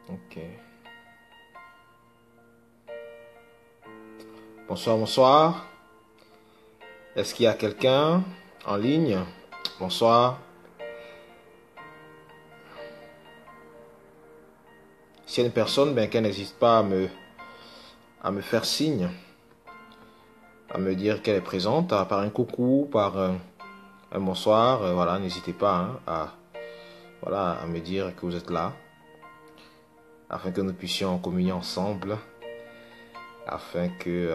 Ok. Bonsoir, bonsoir. Est-ce qu'il y a quelqu'un en ligne? Bonsoir. S'il y a une personne, ben, qu'elle n'hésite pas à me faire signe, à me dire qu'elle est présente, par un coucou, par un bonsoir. Voilà, n'hésitez pas hein, à me dire que vous êtes là, afin que nous puissions communier ensemble, afin que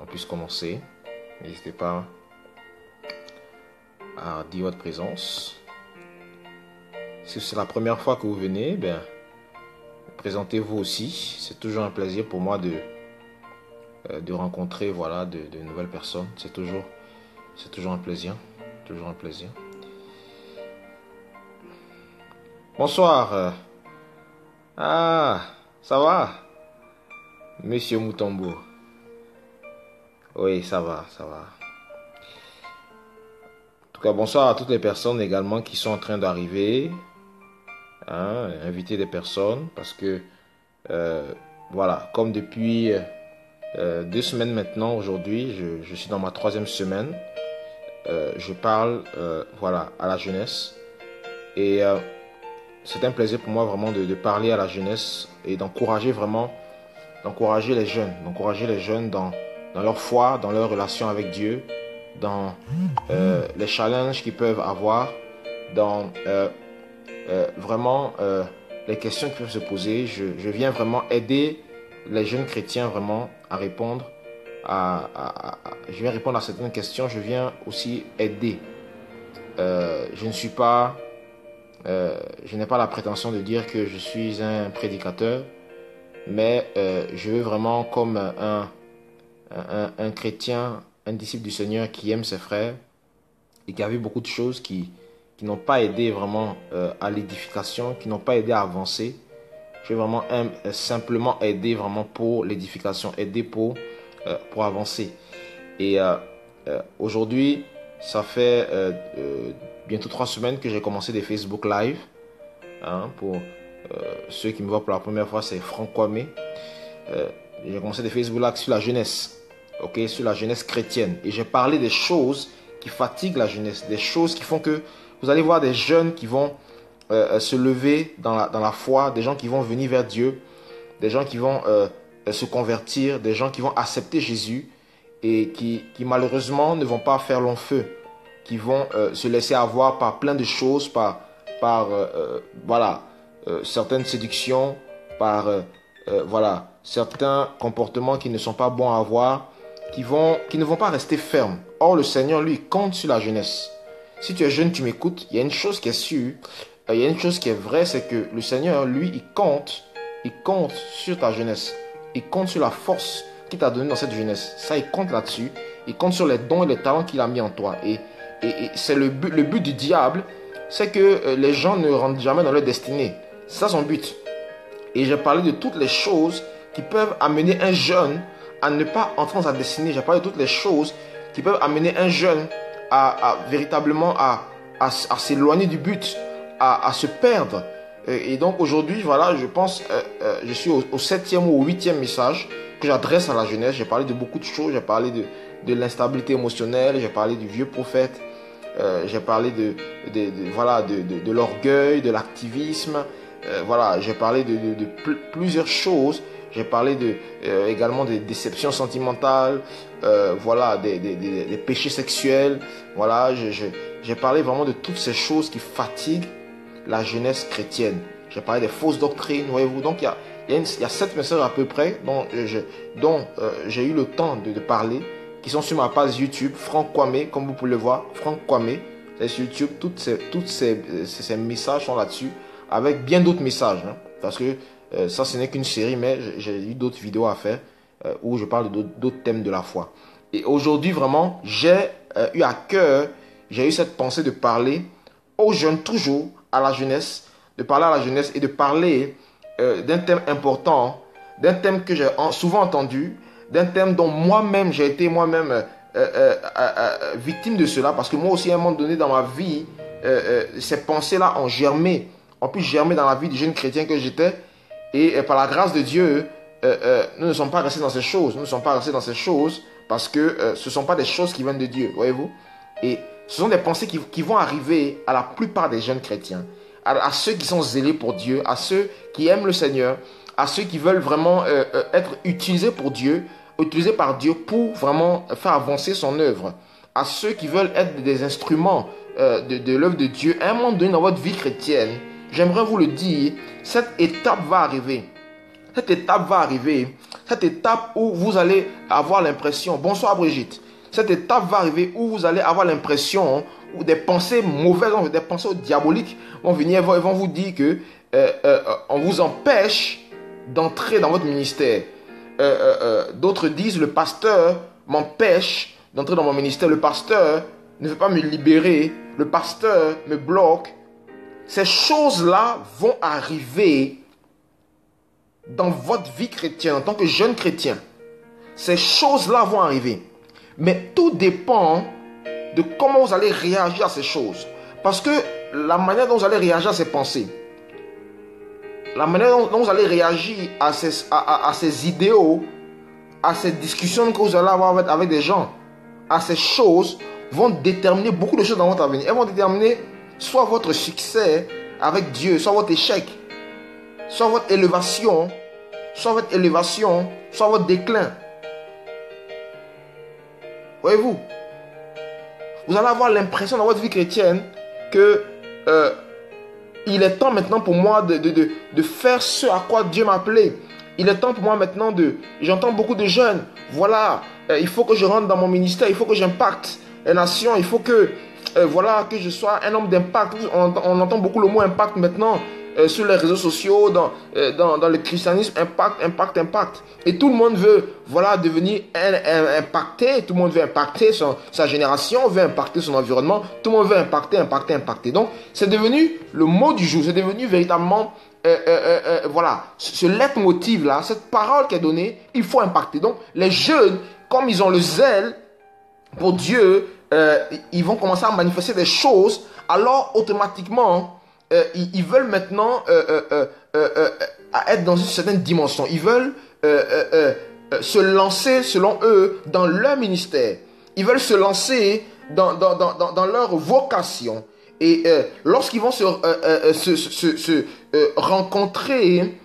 on puisse commencer. N'hésitez pas à dire votre présence. Si c'est la première fois que vous venez, ben, présentez-vous aussi. C'est toujours un plaisir pour moi de rencontrer voilà, de nouvelles personnes. C'est toujours un plaisir. Toujours un plaisir. Bonsoir. Ah, ça va? Monsieur Moutombo. Oui, ça va, ça va. En tout cas, bonsoir à toutes les personnes également qui sont en train d'arriver. Hein, inviter des personnes parce que, voilà, comme depuis 2 semaines maintenant, aujourd'hui, je suis dans ma 3e semaine. Je parle, voilà, à la jeunesse. Et c'est un plaisir pour moi vraiment de parler à la jeunesse et d'encourager vraiment, d'encourager les jeunes dans leur foi, dans leur relation avec Dieu, dans les challenges qu'ils peuvent avoir, dans vraiment les questions qu'ils peuvent se poser. Je viens vraiment aider les jeunes chrétiens vraiment à répondre je viens répondre à certaines questions. Je viens aussi aider. Je ne suis pas je n'ai pas la prétention de dire que je suis un prédicateur, mais je veux vraiment comme un chrétien, un disciple du Seigneur qui aime ses frères et qui a vu beaucoup de choses qui n'ont pas aidé vraiment à l'édification, qui n'ont pas aidé à avancer. Je veux vraiment simplement aider vraiment pour l'édification, aider pour avancer. Et aujourd'hui, ça fait bientôt 3 semaines que j'ai commencé des Facebook Live. Hein, pour ceux qui me voient pour la première fois, c'est Franck Kwame. J'ai commencé des Facebook Live sur la jeunesse, ok, sur la jeunesse chrétienne. Et j'ai parlé des choses qui fatiguent la jeunesse, des choses qui font que vous allez voir des jeunes qui vont se lever dans la foi, des gens qui vont venir vers Dieu, des gens qui vont se convertir, des gens qui vont accepter Jésus et qui malheureusement ne vont pas faire long feu, qui vont se laisser avoir par plein de choses, par voilà, certaines séductions, par voilà, certains comportements qui ne sont pas bons à avoir, qui ne vont pas rester fermes. Or, le Seigneur, lui, compte sur la jeunesse. Si tu es jeune, tu m'écoutes, il y a une chose qui est sûre, il y a une chose qui est vraie, c'est que le Seigneur, lui, il compte sur ta jeunesse. Il compte sur la force qu'il t'a donnée dans cette jeunesse. Ça, il compte là-dessus. Il compte sur les dons et les talents qu'il a mis en toi. Et c'est le but du diable, c'est que les gens ne rentrent jamais dans leur destinée. C'est ça son but. Et j'ai parlé de toutes les choses qui peuvent amener un jeune à ne pas entrer dans sa destinée. J'ai parlé de toutes les choses qui peuvent amener un jeune véritablement à s'éloigner du but, à se perdre. Et donc aujourd'hui, voilà, je pense, je suis au 7e ou au 8e message que j'adresse à la jeunesse. J'ai parlé de beaucoup de choses. J'ai parlé de l'instabilité émotionnelle. J'ai parlé du vieux prophète. J'ai parlé voilà, de l'orgueil, de l'activisme. Voilà, j'ai parlé de plusieurs choses. J'ai parlé également des déceptions sentimentales, voilà, des péchés sexuels. Voilà, j'ai parlé vraiment de toutes ces choses qui fatiguent la jeunesse chrétienne. J'ai parlé des fausses doctrines, voyez-vous. Donc, il y a 7 messages à peu près dont j'ai eu le temps de parler, qui sont sur ma page YouTube, Franck Kwame, comme vous pouvez le voir, Franck Kwame, c'est sur YouTube, toutes ces messages sont là-dessus, avec bien d'autres messages, hein, parce que ça, ce n'est qu'une série, mais j'ai eu d'autres vidéos à faire où je parle d'autres thèmes de la foi. Et aujourd'hui, vraiment, j'ai eu à cœur, j'ai eu cette pensée de parler aux jeunes, toujours à la jeunesse, de parler à la jeunesse et de parler d'un thème important, d'un thème que j'ai souvent entendu, d'un thème dont moi-même j'ai été victime de cela, parce que moi aussi à un moment donné dans ma vie, ces pensées-là ont pu germer dans la vie du jeune chrétien que j'étais, Et par la grâce de Dieu, nous ne sommes pas restés dans ces choses. Nous ne sommes pas restés dans ces choses parce que ce ne sont pas des choses qui viennent de Dieu, voyez-vous. Et ce sont des pensées qui vont arriver à la plupart des jeunes chrétiens, à ceux qui sont zélés pour Dieu, à ceux qui aiment le Seigneur, à ceux qui veulent vraiment être utilisés pour Dieu, utilisés par Dieu pour vraiment faire avancer son œuvre, à ceux qui veulent être des instruments de l'œuvre de Dieu. À un moment donné dans votre vie chrétienne, j'aimerais vous le dire, cette étape va arriver. Cette étape va arriver. Cette étape où vous allez avoir l'impression... Bonsoir Brigitte. Cette étape va arriver où vous allez avoir l'impression, où des pensées mauvaises, des pensées diaboliques vont venir, ils vont vous dire que on vous empêche d'entrer dans votre ministère. D'autres disent, le pasteur m'empêche d'entrer dans mon ministère. Le pasteur ne veut pas me libérer. Le pasteur me bloque. Ces choses-là vont arriver dans votre vie chrétienne, en tant que jeune chrétien. Ces choses-là vont arriver. Mais tout dépend de comment vous allez réagir à ces choses. Parce que la manière dont vous allez réagir à ces pensées, la manière dont vous allez réagir à ces idéaux, à ces discussions que vous allez avoir avec des gens, à ces choses, vont déterminer beaucoup de choses dans votre avenir. Elles vont déterminer soit votre succès avec Dieu, soit votre échec, soit votre élévation, soit votre déclin. Voyez-vous, vous allez avoir l'impression dans votre vie chrétienne que il est temps maintenant pour moi de faire ce à quoi Dieu m'a appelé. Il est temps pour moi maintenant J'entends beaucoup de jeunes. Voilà, il faut que je rentre dans mon ministère, il faut que j'impacte les nations, il faut que, que je sois un homme d'impact. On entend beaucoup le mot impact maintenant sur les réseaux sociaux, dans le christianisme, impact. Et tout le monde veut, devenir impacté. Tout le monde veut impacter sa génération, veut impacter son environnement. Tout le monde veut impacter. Donc, c'est devenu le mot du jour. C'est devenu véritablement, ce leitmotiv-là, cette parole qui est donnée, il faut impacter. Donc, les jeunes, comme ils ont le zèle pour Dieu, ils vont commencer à manifester des choses. Alors, automatiquement, ils veulent maintenant être dans une certaine dimension. Ils veulent se lancer, selon eux, dans leur ministère. Ils veulent se lancer dans leur vocation. Et lorsqu'ils vont se rencontrer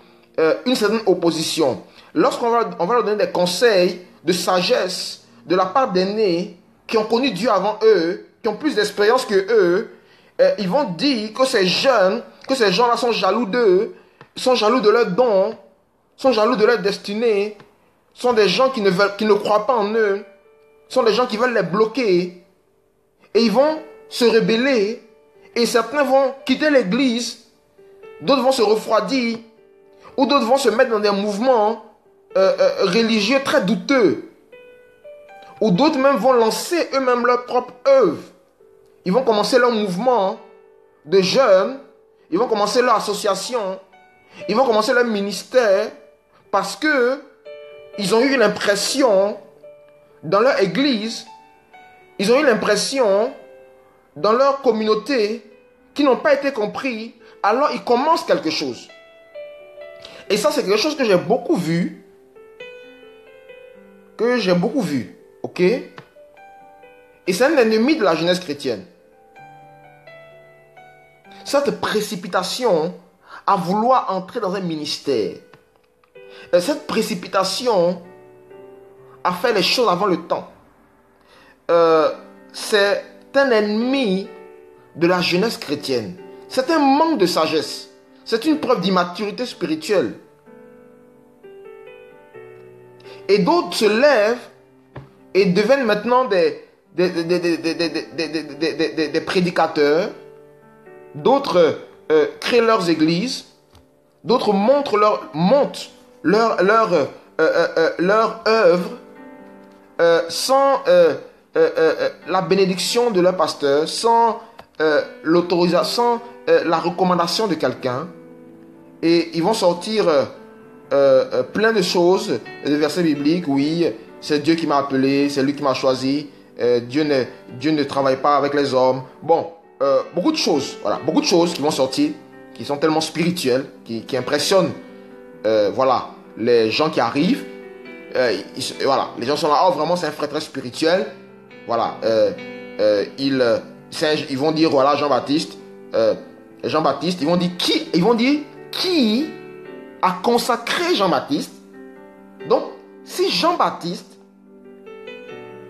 une certaine opposition, lorsqu'on va leur donner des conseils de sagesse de la part d'aînés qui ont connu Dieu avant eux, qui ont plus d'expérience que eux, ils vont dire que ces gens-là sont jaloux d'eux, sont jaloux de leurs dons, sont jaloux de leur destinée, sont des gens qui ne croient pas en eux, sont des gens qui veulent les bloquer. Et ils vont se rebeller, et certains vont quitter l'église, d'autres vont se refroidir, ou d'autres vont se mettre dans des mouvements religieux très douteux, ou d'autres même vont lancer eux-mêmes leur propre œuvre. Ils vont commencer leur mouvement de jeunes, ils vont commencer leur association, ils vont commencer leur ministère parce que ils ont eu l'impression dans leur église, ils ont eu l'impression dans leur communauté qu'ils n'ont pas été compris, alors ils commencent quelque chose. Et ça, c'est quelque chose que j'ai beaucoup vu, ok? Et c'est un ennemi de la jeunesse chrétienne. Cette précipitation à vouloir entrer dans un ministère, cette précipitation à faire les choses avant le temps, c'est un ennemi de la jeunesse chrétienne. C'est un manque de sagesse. C'est une preuve d'immaturité spirituelle. Et d'autres se lèvent et deviennent maintenant des prédicateurs. D'autres créent leurs églises. D'autres montent leur œuvre sans la bénédiction de leur pasteur, sans l'autorisation, la recommandation de quelqu'un. Et ils vont sortir plein de choses, des versets bibliques. Oui, c'est Dieu qui m'a appelé, c'est lui qui m'a choisi. Dieu ne travaille pas avec les hommes. Bon, beaucoup de choses qui vont sortir, qui sont tellement spirituelles, qui impressionnent voilà, les gens qui arrivent, voilà, les gens sont là, oh vraiment c'est un frère très spirituel, voilà, ils vont dire, voilà, Jean-Baptiste, ils vont dire qui a consacré Jean-Baptiste. Donc, si Jean-Baptiste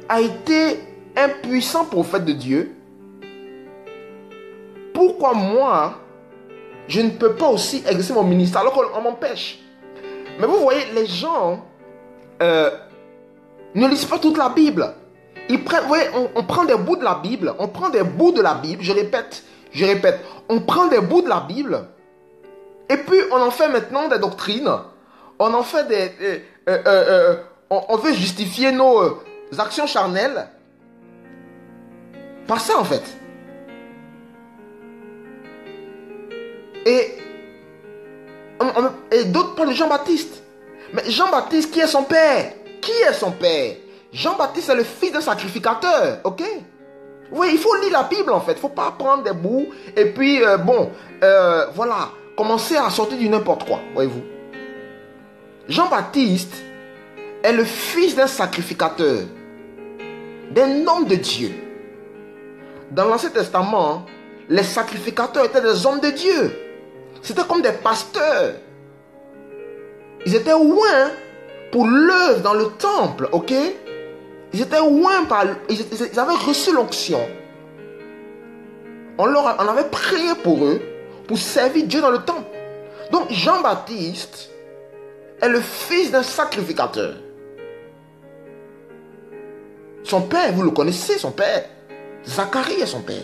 a été un puissant prophète de Dieu, pourquoi moi, je ne peux pas aussi exercer mon ministère alors qu'on m'empêche? Mais vous voyez, les gens ne lisent pas toute la Bible. Ils prennent, vous voyez, on prend des bouts de la Bible, je répète, on prend des bouts de la Bible, et puis on en fait maintenant des doctrines, on en fait on veut justifier nos actions charnelles par ça en fait. Et d'autres parlent de Jean-Baptiste. Mais Jean-Baptiste, qui est son père? Qui est son père? Jean-Baptiste est le fils d'un sacrificateur, ok? Oui, il faut lire la Bible en fait. Il ne faut pas prendre des bouts et puis, voilà, commencer à sortir du n'importe quoi, voyez-vous. Jean-Baptiste est le fils d'un sacrificateur, d'un homme de Dieu. Dans l'Ancien Testament, les sacrificateurs étaient des hommes de Dieu. C'était comme des pasteurs. Ils étaient oints pour l'œuvre dans le temple, ok? Ils étaient oints ils avaient reçu l'onction. On avait prié pour eux, pour servir Dieu dans le temple. Donc Jean-Baptiste est le fils d'un sacrificateur. Son père, vous le connaissez, son père. Zacharie est son père.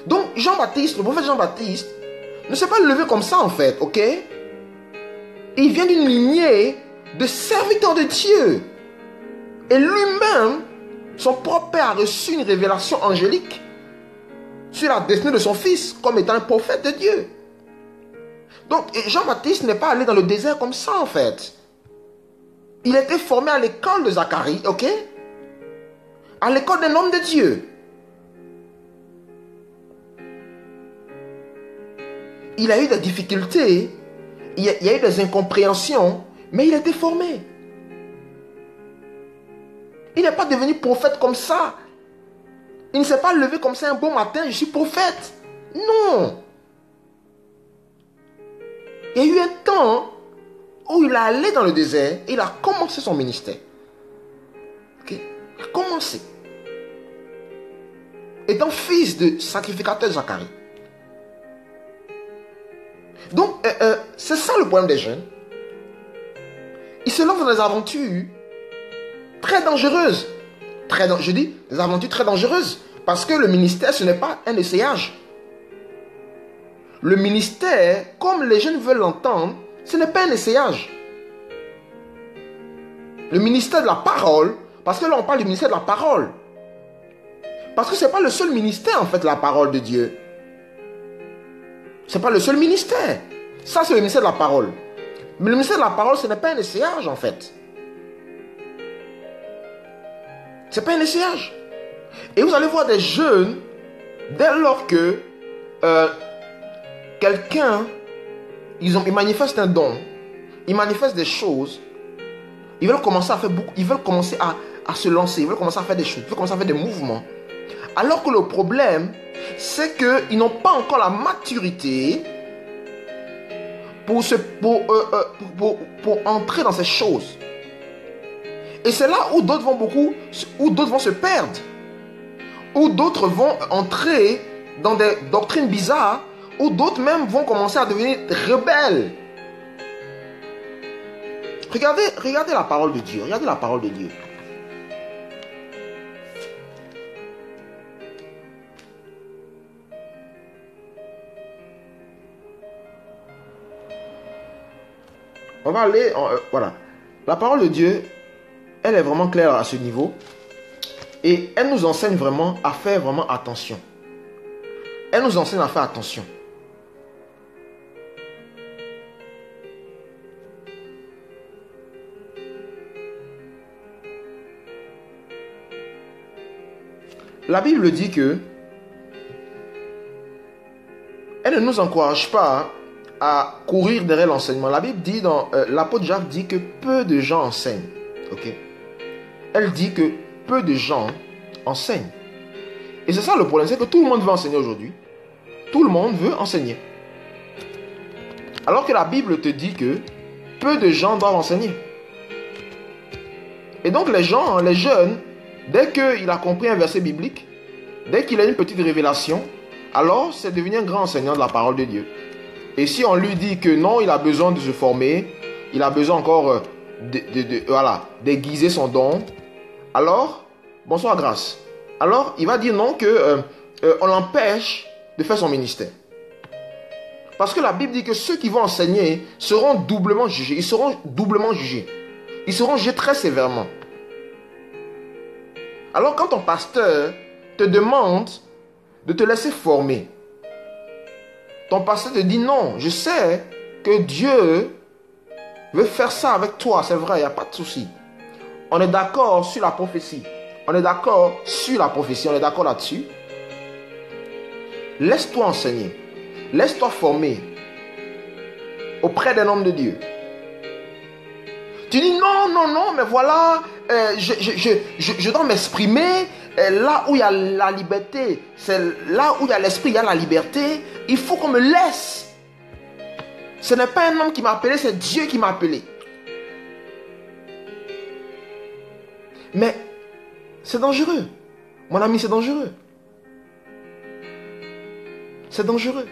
Donc Jean-Baptiste, le prophète Jean-Baptiste, ne s'est pas levé comme ça en fait, ok? Il vient d'une lignée de serviteurs de Dieu. Et lui-même, son propre père a reçu une révélation angélique sur la destinée de son fils comme étant un prophète de Dieu. Donc Jean-Baptiste n'est pas allé dans le désert comme ça en fait. Il a été formé à l'école de Zacharie, ok? À l'école d'un homme de Dieu. Il a eu des difficultés, il y a eu des incompréhensions, mais il a été formé. Il n'est pas devenu prophète comme ça. Il ne s'est pas levé comme ça un bon matin, je suis prophète. Non. Il y a eu un temps où il est allé dans le désert et il a commencé son ministère. Okay? Il a commencé. Étant fils de sacrificateur Zacharie. Donc, c'est ça le problème des jeunes. Ils se lancent dans des aventures très dangereuses. Je dis des aventures très dangereuses. Parce que le ministère, ce n'est pas un essayage. Le ministère, comme les jeunes veulent l'entendre, ce n'est pas un essayage. Le ministère de la parole, parce que là on parle du ministère de la parole. Parce que ce n'est pas le seul ministère en fait, la parole de Dieu. Ce n'est pas le seul ministère. Ça, c'est le ministère de la parole. Mais le ministère de la parole, ce n'est pas un essayage, en fait. Ce n'est pas un essayage. Et vous allez voir des jeunes, dès lors que quelqu'un, ils manifestent un don, ils manifestent des choses, ils veulent commencer à faire beaucoup, ils veulent commencer à se lancer, ils veulent commencer à faire des choses, ils veulent commencer à faire des mouvements. Alors que le problème, c'est qu'ils n'ont pas encore la maturité pour entrer dans ces choses. Et c'est là où d'autres vont se perdre. Où d'autres vont entrer dans des doctrines bizarres, où d'autres même vont commencer à devenir rebelles. Regardez la parole de Dieu. Regardez la parole de Dieu. On va aller, voilà. La parole de Dieu, elle est vraiment claire à ce niveau. Et elle nous enseigne vraiment à faire vraiment attention. Elle nous enseigne à faire attention. La Bible dit que elle ne nous encourage pas à courir derrière l'enseignement. La Bible dit, l'apôtre Jacques dit que peu de gens enseignent. Ok? Elle dit que peu de gens enseignent. Et c'est ça le problème, c'est que tout le monde veut enseigner aujourd'hui. Tout le monde veut enseigner. Alors que la Bible te dit que peu de gens doivent enseigner. Et donc les gens, les jeunes, dès qu'il a compris un verset biblique, dès qu'il a une petite révélation, alors c'est devenu un grand enseignant de la parole de Dieu. Et si on lui dit que non, il a besoin de se former, il a besoin encore d'aiguiser son don, alors, bonsoir grâce. Alors, il va dire non, on l'empêche de faire son ministère. Parce que la Bible dit que ceux qui vont enseigner seront doublement jugés. Ils seront doublement jugés. Ils seront jugés très sévèrement. Alors, quand ton pasteur te demande de te laisser former, ton pasteur te dit non, je sais que Dieu veut faire ça avec toi, c'est vrai, il n'y a pas de souci. On est d'accord sur la prophétie. On est d'accord sur la prophétie, on est d'accord là-dessus. Laisse-toi enseigner. Laisse-toi former auprès d'un homme de Dieu. Tu dis non, mais voilà, je dois m'exprimer. Là où il y a la liberté, c'est là où il y a l'esprit, il y a la liberté. Il faut qu'on me laisse. Ce n'est pas un homme qui m'a appelé, c'est Dieu qui m'a appelé. Mais c'est dangereux. Mon ami, c'est dangereux. C'est dangereux.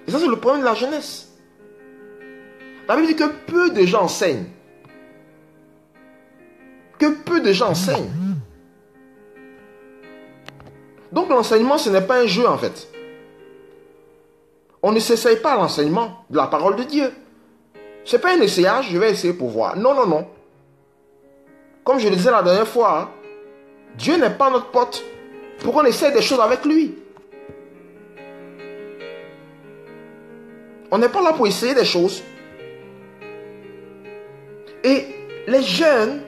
Et ça, c'est le problème de la jeunesse. La Bible dit que peu de gens enseignent. Que peu de gens enseignent. Donc l'enseignement, ce n'est pas un jeu en fait. On ne s'essaye pas à l'enseignement de la parole de Dieu. Ce n'est pas un essayage, je vais essayer pour voir. Non, non, non. Comme je le disais la dernière fois, Dieu n'est pas notre pote pour qu'on essaye des choses avec lui. On n'est pas là pour essayer des choses. Et les jeunes,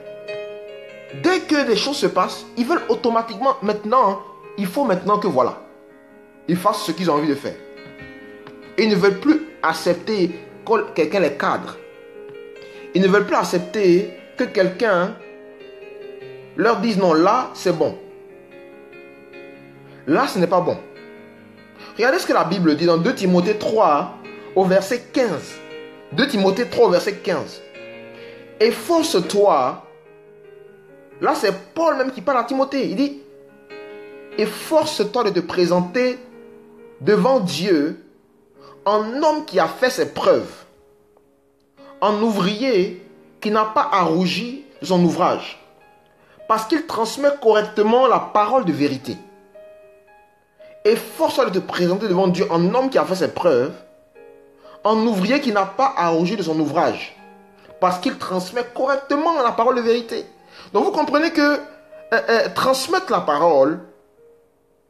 dès que des choses se passent, ils veulent automatiquement, maintenant, il faut maintenant que voilà, ils fassent ce qu'ils ont envie de faire. Et ils ne veulent plus accepter que quelqu'un les cadre. Ils ne veulent plus accepter que quelqu'un leur dise non, là c'est bon. Là ce n'est pas bon. Regardez ce que la Bible dit dans 2 Timothée 3 au verset 15. 2 Timothée 3 au verset 15. Efforce-toi. Là c'est Paul même qui parle à Timothée. Il dit, efforce-toi de te présenter devant Dieu en homme qui a fait ses preuves, en ouvrier qui n'a pas à rougir de son ouvrage, parce qu'il transmet correctement la parole de vérité. Efforce-toi de te présenter devant Dieu en homme qui a fait ses preuves, en ouvrier qui n'a pas à rougir de son ouvrage, parce qu'il transmet correctement la parole de vérité. Donc vous comprenez que transmettre la parole,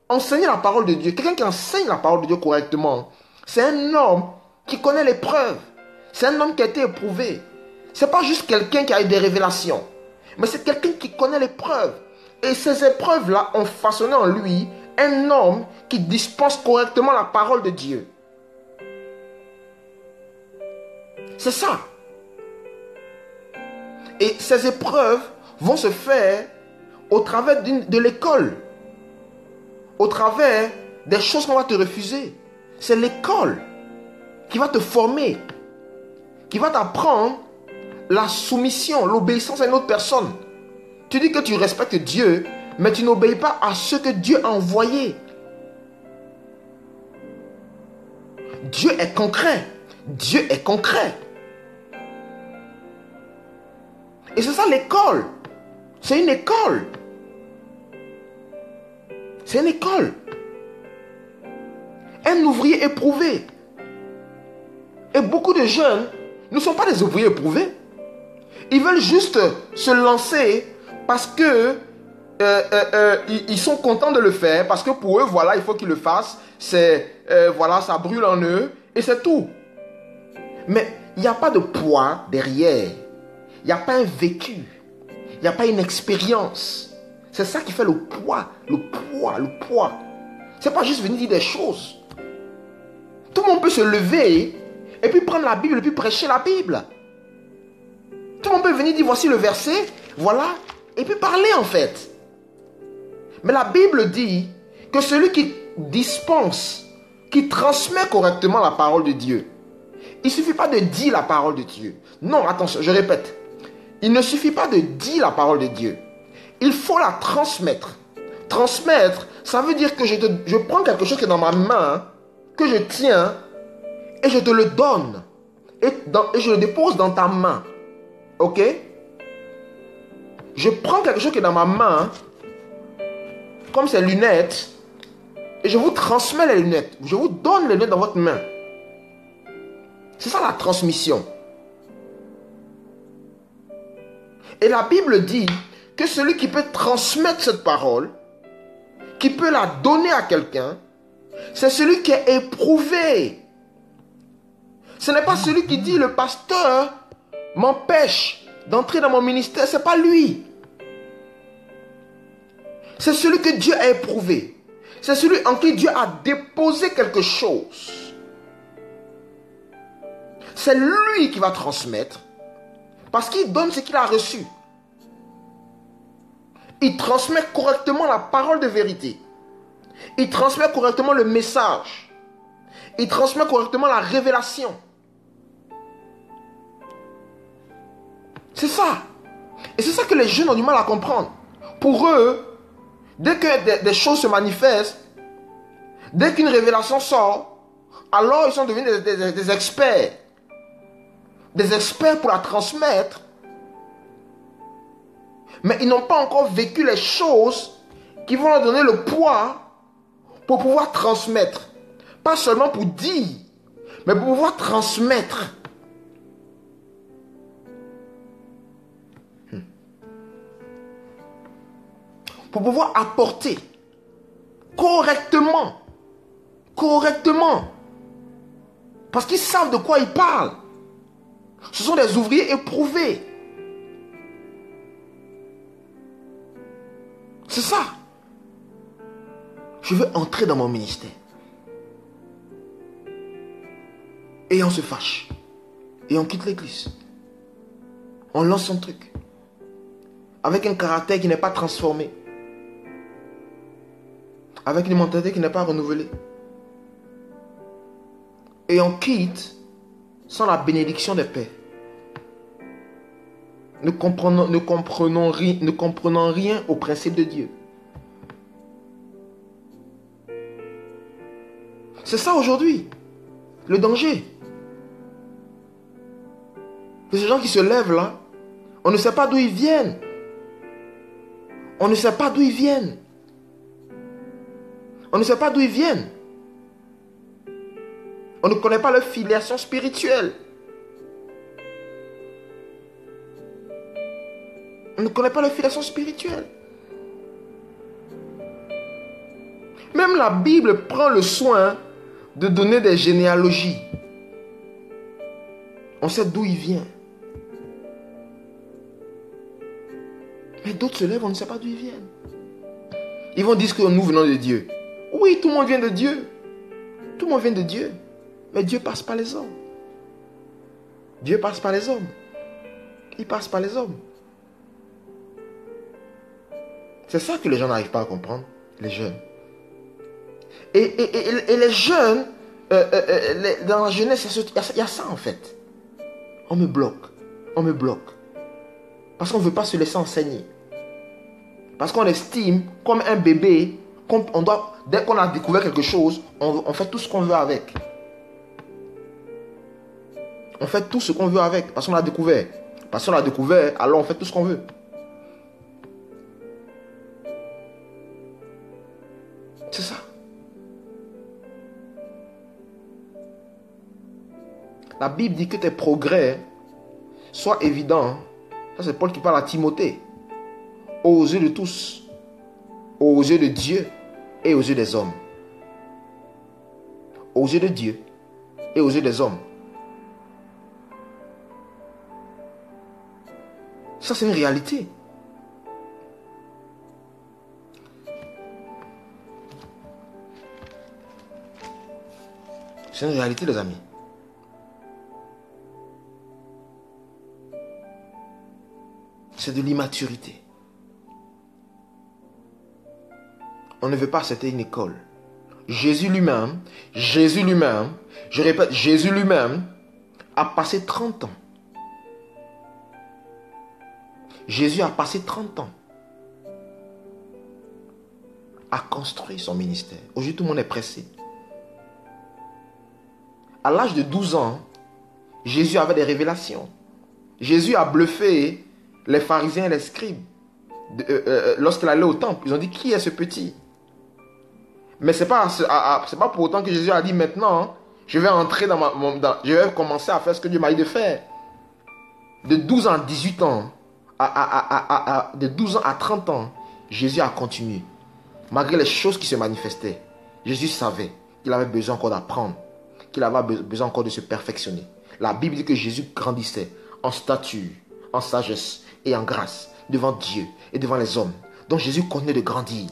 enseigner la parole de Dieu, quelqu'un qui enseigne la parole de Dieu correctement, c'est un homme qui connaît les preuves. C'est un homme qui a été éprouvé. Ce n'est pas juste quelqu'un qui a eu des révélations, mais c'est quelqu'un qui connaît les preuves. Et ces épreuves-là ont façonné en lui un homme qui dispense correctement la parole de Dieu. C'est ça. Et ces épreuves vont se faire au travers de l'école, au travers des choses qu'on va te refuser. C'est l'école qui va te former, qui va t'apprendre la soumission, l'obéissance à une autre personne. Tu dis que tu respectes Dieu, mais tu n'obéis pas à ce que Dieu a envoyé. Dieu est concret. Dieu est concret. Et c'est ça l'école. C'est une école. C'est une école. Un ouvrier éprouvé. Et beaucoup de jeunes ne sont pas des ouvriers éprouvés. Ils veulent juste se lancer parce que ils sont contents de le faire. Parce que pour eux, voilà, il faut qu'ils le fassent. Voilà, ça brûle en eux. Et c'est tout. Mais il n'y a pas de poids derrière. Il n'y a pas un vécu. Il n'y a pas une expérience. C'est ça qui fait le poids. Le poids. Le poids. C'est pas juste venir dire des choses. Tout le monde peut se lever et puis prendre la Bible et puis prêcher la Bible. Tout le monde peut venir dire voici le verset, voilà, et puis parler en fait. Mais la Bible dit que celui qui dispense, qui transmet correctement la parole de Dieu, il ne suffit pas de dire la parole de Dieu. Non, attention, je répète. Il ne suffit pas de dire la parole de Dieu. Il faut la transmettre. Transmettre, ça veut dire que je prends quelque chose qui est dans ma main, que je tiens, et je te le donne. Et je le dépose dans ta main. Ok? Je prends quelque chose qui est dans ma main, comme ces lunettes, et je vous transmets les lunettes. Je vous donne les lunettes dans votre main. C'est ça la transmission. Et la Bible dit que celui qui peut transmettre cette parole, qui peut la donner à quelqu'un, c'est celui qui est éprouvé. Ce n'est pas celui qui dit le pasteur m'empêche d'entrer dans mon ministère. Ce n'est pas lui. C'est celui que Dieu a éprouvé. C'est celui en qui Dieu a déposé quelque chose. C'est lui qui va transmettre. Parce qu'il donne ce qu'il a reçu. Il transmet correctement la parole de vérité. Il transmet correctement le message. Il transmet correctement la révélation. C'est ça. Et c'est ça que les jeunes ont du mal à comprendre. Pour eux, dès que des choses se manifestent, dès qu'une révélation sort, alors ils sont devenus des experts. Des experts pour la transmettre. Mais ils n'ont pas encore vécu les choses qui vont leur donner le poids pour pouvoir transmettre. Pas seulement pour dire, mais pour pouvoir transmettre. Pour pouvoir apporter correctement. Correctement. Parce qu'ils savent de quoi ils parlent. Ce sont des ouvriers éprouvés. C'est ça. Je veux entrer dans mon ministère. Et on se fâche. Et on quitte l'église. On lance son truc. Avec un caractère qui n'est pas transformé. Avec une mentalité qui n'est pas renouvelée. Et on quitte sans la bénédiction des pères. Ne comprenons rien au principe de Dieu. C'est ça aujourd'hui. Le danger. C'est ces gens qui se lèvent là. On ne sait pas d'où ils viennent. On ne sait pas d'où ils viennent. On ne sait pas d'où ils viennent. On ne connaît pas leur filiation spirituelle. On ne connaît pas leur filiation spirituelle. Même la Bible prend le soin de donner des généalogies. On sait d'où il vient. Mais d'autres se lèvent, on ne sait pas d'où ils viennent. Ils vont dire que nous venons de Dieu. Oui, tout le monde vient de Dieu. Tout le monde vient de Dieu. Mais Dieu passe par les hommes. Dieu passe par les hommes. Il passe par les hommes. C'est ça que les gens n'arrivent pas à comprendre. Les jeunes. Et les jeunes, dans la jeunesse, il y a ça en fait. On me bloque. On me bloque. Parce qu'on ne veut pas se laisser enseigner. Parce qu'on estime comme un bébé, dès qu'on a découvert quelque chose, on fait tout ce qu'on veut avec. On fait tout ce qu'on veut avec, parce qu'on l'a découvert. Parce qu'on l'a découvert, alors on fait tout ce qu'on veut. C'est ça. La Bible dit que tes progrès soient évidents. Ça, c'est Paul qui parle à Timothée. Aux yeux de tous. Aux yeux de Dieu et aux yeux des hommes. Aux yeux de Dieu et aux yeux des hommes. Ça, c'est une réalité. C'est une réalité, les amis. C'est de l'immaturité. On ne veut pas accepter une école. Jésus lui-même, je répète, Jésus lui-même a passé 30 ans. Jésus a passé 30 ans à construire son ministère. Aujourd'hui, tout le monde est pressé. À l'âge de 12 ans, Jésus avait des révélations. Jésus a bluffé les pharisiens et les scribes. Lorsqu'il allait au temple, ils ont dit, qui est ce petit? Mais ce n'est pas pour autant que Jésus a dit, maintenant, je vais entrer je vais commencer à faire ce que Dieu m'a dit de faire. De 12 ans à 18 ans, de 12 ans à 30 ans, Jésus a continué. Malgré les choses qui se manifestaient, Jésus savait qu'il avait besoin encore d'apprendre, qu'il avait besoin encore de se perfectionner. La Bible dit que Jésus grandissait en stature, en sagesse et en grâce devant Dieu et devant les hommes. Donc Jésus continuait de grandir.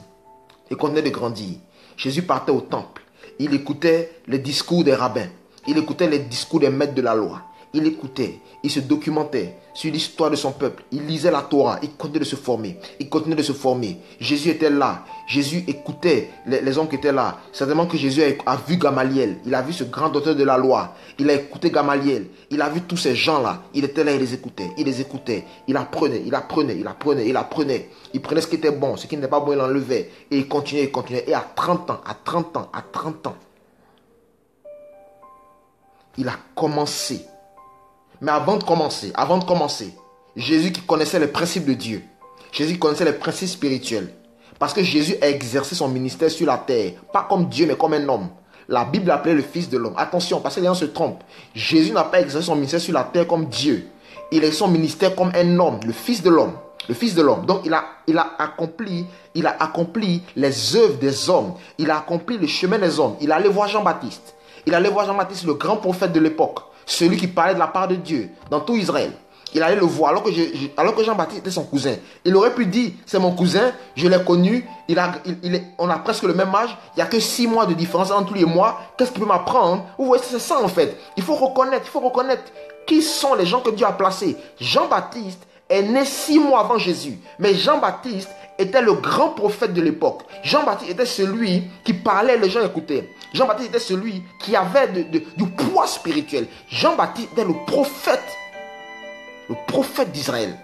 Il continuait de grandir. Jésus partait au temple. Il écoutait les discours des rabbins. Il écoutait les discours des maîtres de la loi. Il écoutait, il se documentait sur l'histoire de son peuple. Il lisait la Torah, il continuait de se former. Il continuait de se former. Jésus était là. Jésus écoutait les hommes qui étaient là. Certainement que Jésus a vu Gamaliel. Il a vu ce grand docteur de la loi. Il a écouté Gamaliel. Il a vu tous ces gens-là. Il était là, il les écoutait. Il les écoutait. Il apprenait, il apprenait, il apprenait, il apprenait. Il prenait ce qui était bon, ce qui n'était pas bon, il l'enlevait. Et il continuait, il continuait. Et à 30 ans, à 30 ans, à 30 ans, il a commencé. Mais avant de commencer, Jésus qui connaissait les principes de Dieu, Jésus qui connaissait les principes spirituels, parce que Jésus a exercé son ministère sur la terre, pas comme Dieu, mais comme un homme. La Bible l'appelait le Fils de l'homme. Attention, parce que les gens se trompent. Jésus n'a pas exercé son ministère sur la terre comme Dieu. Il a exercé son ministère comme un homme, le Fils de l'homme. Le Fils de l'homme. Donc il a accompli les œuvres des hommes. Il a accompli le chemin des hommes. Il allait voir Jean-Baptiste. Il allait voir Jean-Baptiste, le grand prophète de l'époque. Celui qui parlait de la part de Dieu dans tout Israël. Il allait le voir alors que Jean-Baptiste était son cousin. Il aurait pu dire, c'est mon cousin, je l'ai connu, on a presque le même âge, il n'y a que 6 mois de différence entre lui et moi, qu'est-ce qu'il peut m'apprendre? Vous voyez, c'est ça en fait. Il faut reconnaître qui sont les gens que Dieu a placés. Jean-Baptiste est né 6 mois avant Jésus, mais Jean-Baptiste était le grand prophète de l'époque. Jean-Baptiste était celui qui parlait, les gens écoutaient. Jean-Baptiste était celui qui avait du poids spirituel. Jean-Baptiste était le prophète d'Israël.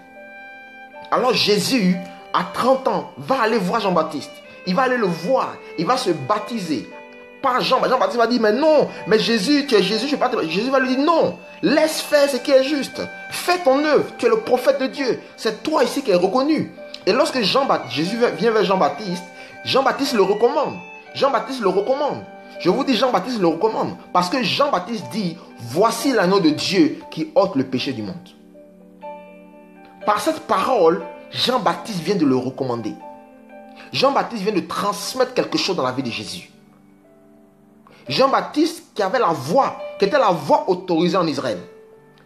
Alors Jésus, à 30 ans, va aller voir Jean-Baptiste. Il va aller le voir. Il va se baptiser. Par Jean. Jean-Baptiste va dire, mais non, mais Jésus, tu es Jésus, je ne sais pas. Jésus va lui dire, non, laisse faire ce qui est juste. Fais ton œuvre. Tu es le prophète de Dieu. C'est toi ici qui es reconnu. Et lorsque Jésus vient vers Jean-Baptiste, Jean-Baptiste le recommande. Jean-Baptiste le recommande. Je vous dis, Jean-Baptiste le recommande. Parce que Jean-Baptiste dit, voici l'agneau de Dieu qui ôte le péché du monde. Par cette parole, Jean-Baptiste vient de le recommander. Jean-Baptiste vient de transmettre quelque chose dans la vie de Jésus. Jean-Baptiste, qui avait la voix, qui était la voix autorisée en Israël,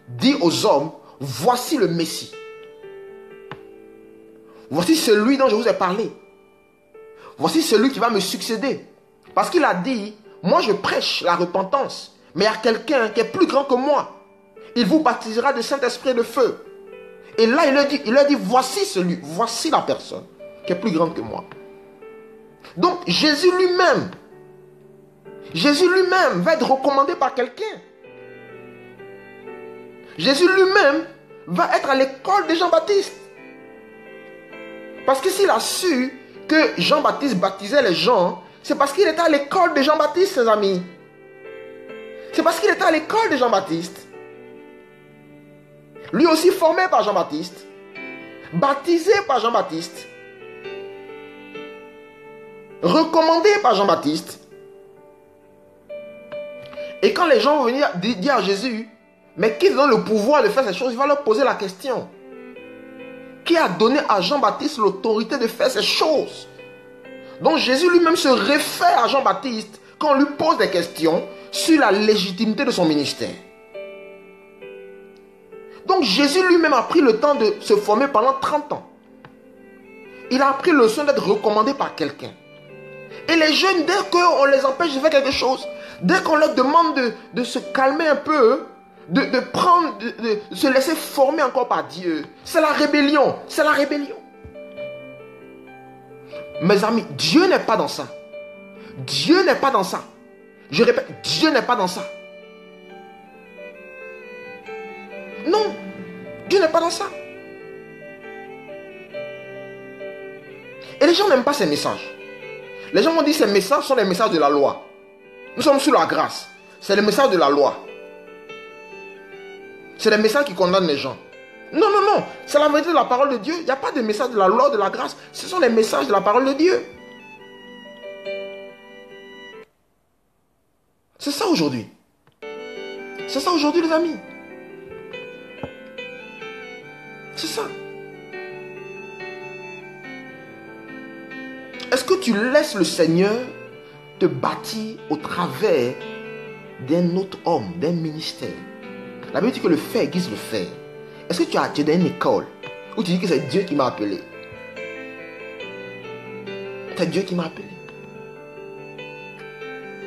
dit aux hommes, voici le Messie. Voici celui dont je vous ai parlé. Voici celui qui va me succéder. Parce qu'il a dit, moi je prêche la repentance, mais il y a quelqu'un qui est plus grand que moi. Il vous baptisera de Saint-Esprit et de feu. Et là, il leur dit, voici la personne qui est plus grande que moi. Donc, Jésus lui-même va être recommandé par quelqu'un. Jésus lui-même va être à l'école de Jean-Baptiste. Parce que s'il a su que Jean-Baptiste baptisait les gens, c'est parce qu'il était à l'école de Jean-Baptiste, ses amis. C'est parce qu'il était à l'école de Jean-Baptiste. Lui aussi formé par Jean-Baptiste, baptisé par Jean-Baptiste, recommandé par Jean-Baptiste. Et quand les gens vont venir dire à Jésus, mais qui donne le pouvoir de faire ces choses, il va leur poser la question. Qui a donné à Jean-Baptiste l'autorité de faire ces choses? Donc Jésus lui-même se réfère à Jean-Baptiste quand on lui pose des questions sur la légitimité de son ministère. Donc Jésus lui-même a pris le temps de se former pendant 30 ans. Il a pris le soin d'être recommandé par quelqu'un. Et les jeunes, dès qu'on les empêche de faire quelque chose, Dès qu'on leur demande de se calmer un peu, de prendre, de se laisser former encore par Dieu, c'est la rébellion. C'est la rébellion. Mes amis, Dieu n'est pas dans ça. Dieu n'est pas dans ça. Je répète, Dieu n'est pas dans ça. Non, Dieu n'est pas dans ça. Et les gens n'aiment pas ces messages. Les gens m'ont dit que ces messages sont les messages de la loi. Nous sommes sous la grâce. C'est le message de la loi. C'est les messages qui condamnent les gens. Non, non, non. C'est la vérité de la parole de Dieu. Il n'y a pas de message de la loi, de la grâce. Ce sont les messages de la parole de Dieu. C'est ça aujourd'hui. C'est ça aujourd'hui, les amis. C'est ça. Est-ce que tu laisses le Seigneur te bâtir au travers d'un autre homme, d'un ministère? La Bible dit que le fer aiguise le fer. Est-ce que tu es dans une école où tu dis que c'est Dieu qui m'a appelé? C'est Dieu qui m'a appelé.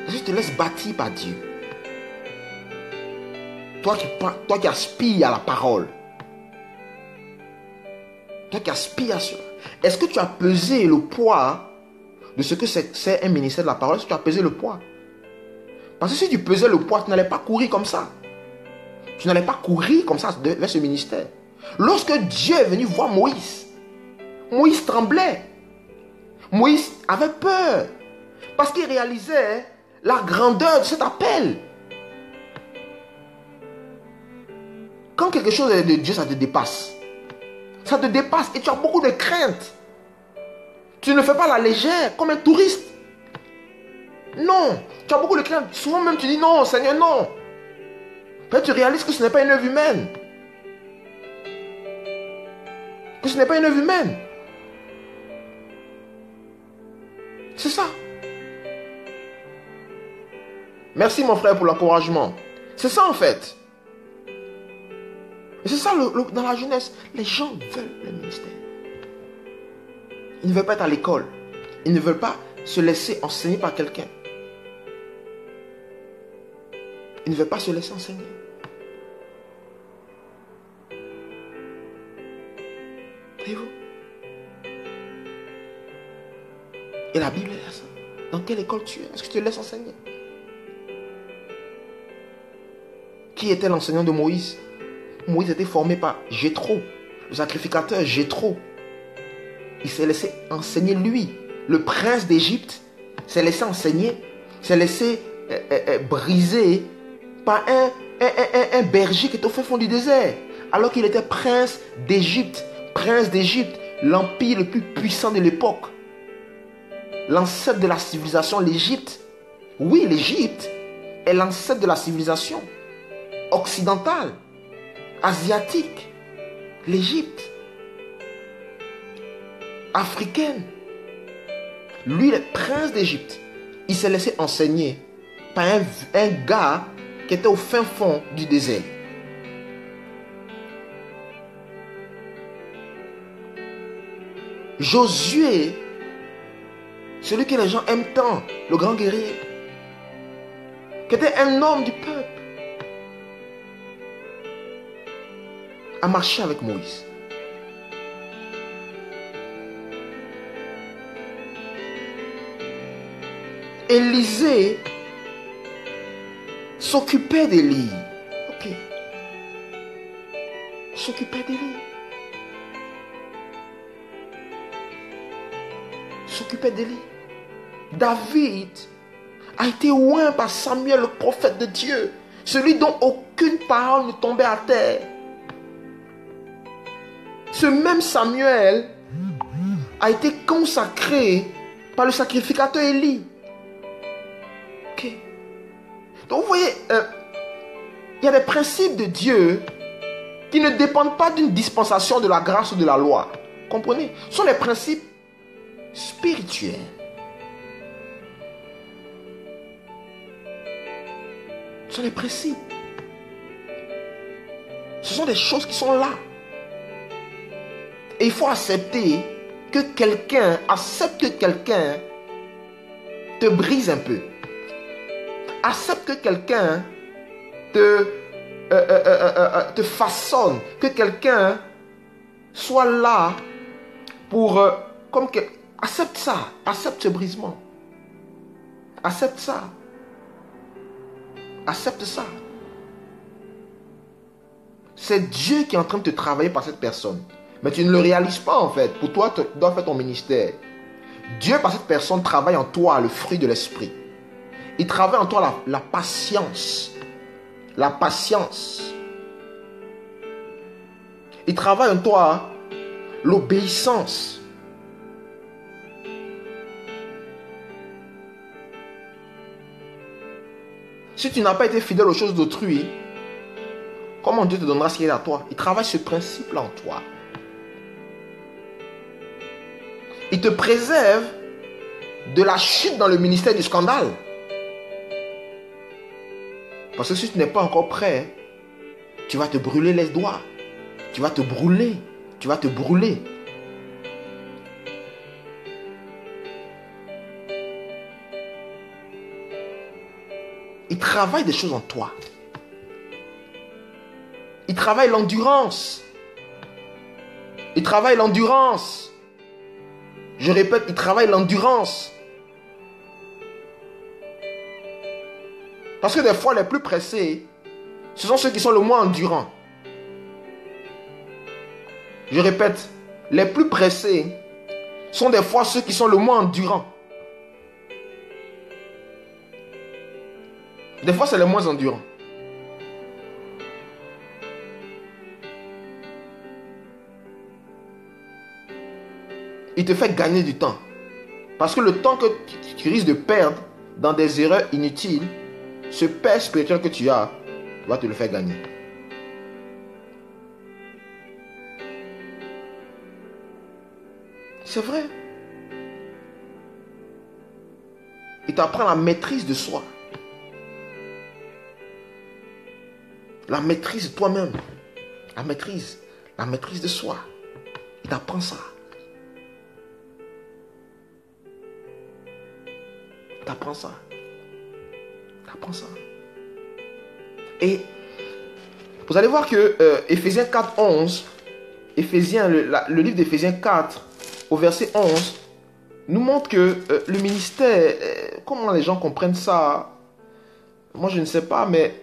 Est-ce que tu te laisses bâtir par Dieu? Toi qui aspires à la parole. Toi qui aspires à cela. Est-ce que tu as pesé le poids de ce que c'est un ministère de la parole? Est-ce que tu as pesé le poids? Parce que si tu pesais le poids, tu n'allais pas courir comme ça. Tu n'allais pas courir comme ça vers ce ministère. Lorsque Dieu est venu voir Moïse, Moïse tremblait. Moïse avait peur. Parce qu'il réalisait la grandeur de cet appel. Quand quelque chose est de Dieu, ça te dépasse. Ça te dépasse et tu as beaucoup de craintes. Tu ne fais pas la légère comme un touriste. Non, tu as beaucoup de craintes. Souvent même tu dis non, Seigneur, non. Puis tu réalises que ce n'est pas une œuvre humaine. Que ce n'est pas une œuvre humaine. C'est ça. Merci mon frère pour l'encouragement. C'est ça en fait. Et c'est ça dans la jeunesse. Les gens veulent le ministère. Ils ne veulent pas être à l'école. Ils ne veulent pas se laisser enseigner par quelqu'un. Ils ne veulent pas se laisser enseigner. Voyez-vous? Et la Bible est là ça. Dans quelle école tu es? Est-ce que tu te laisses enseigner? Qui était l'enseignant de Moïse? Moïse était formé par Jéthro, le sacrificateur Jéthro. Il s'est laissé enseigner lui. Le prince d'Égypte s'est laissé enseigner, s'est laissé briser par un berger qui était au fin fond du désert. Alors qu'il était prince d'Égypte. Prince d'Égypte, l'empire le plus puissant de l'époque. L'ancêtre de la civilisation, l'Égypte. Oui, l'Égypte est l'ancêtre de la civilisation occidentale, asiatique. L'Égypte, africaine. Lui, le prince d'Égypte, il s'est laissé enseigner par un gars qui était au fin fond du désert. Josué, celui que les gens aiment tant, le grand guerrier, qui était un homme du peuple, a marché avec Moïse. Élisée s'occupait d'Élie. Ok. S'occupait d'Élie. S'occupait d'Élie. David a été oint par Samuel, le prophète de Dieu, celui dont aucune parole ne tombait à terre. Ce même Samuel a été consacré par le sacrificateur Élie. Ok. Donc vous voyez, il y a des principes de Dieu qui ne dépendent pas d'une dispensation de la grâce ou de la loi. Comprenez? Ce sont les principes spirituels. Ce sont les principes. Ce sont des choses qui sont là. Et il faut accepter que quelqu'un te brise un peu. accepte que quelqu'un te façonne, que quelqu'un soit là pour... accepte ça, accepte ce brisement. Accepte ça. Accepte ça. C'est Dieu qui est en train de te travailler par cette personne. Mais tu ne le réalises pas en fait. Pour toi, tu dois faire ton ministère. Dieu, par cette personne, travaille en toi le fruit de l'esprit. Il travaille en toi la patience. La patience. Il travaille en toi l'obéissance. Si tu n'as pas été fidèle aux choses d'autrui, comment Dieu te donnera ce qu'il est à toi? Il travaille ce principe-là en toi. Il te préserve de la chute dans le ministère du scandale. Parce que si tu n'es pas encore prêt, tu vas te brûler les doigts. Tu vas te brûler. Tu vas te brûler. Il travaille des choses en toi. Il travaille l'endurance. Il travaille l'endurance. Je répète, il travaille l'endurance. Parce que des fois, les plus pressés, ce sont ceux qui sont le moins endurants. Je répète, les plus pressés sont des fois ceux qui sont le moins endurants. Des fois, c'est les moins endurants. Il te fait gagner du temps. Parce que le temps que tu risques de perdre dans des erreurs inutiles, ce père spirituel que tu as va te le faire gagner. C'est vrai. Il t'apprend la maîtrise de soi. La maîtrise de toi-même. La maîtrise de soi. Il t'apprend ça. Il t'apprend ça. Il t'apprend ça. Et vous allez voir que Éphésiens 4, 11, le livre d'Éphésiens 4, au verset 11, nous montre que le ministère, comment les gens comprennent ça, moi je ne sais pas, mais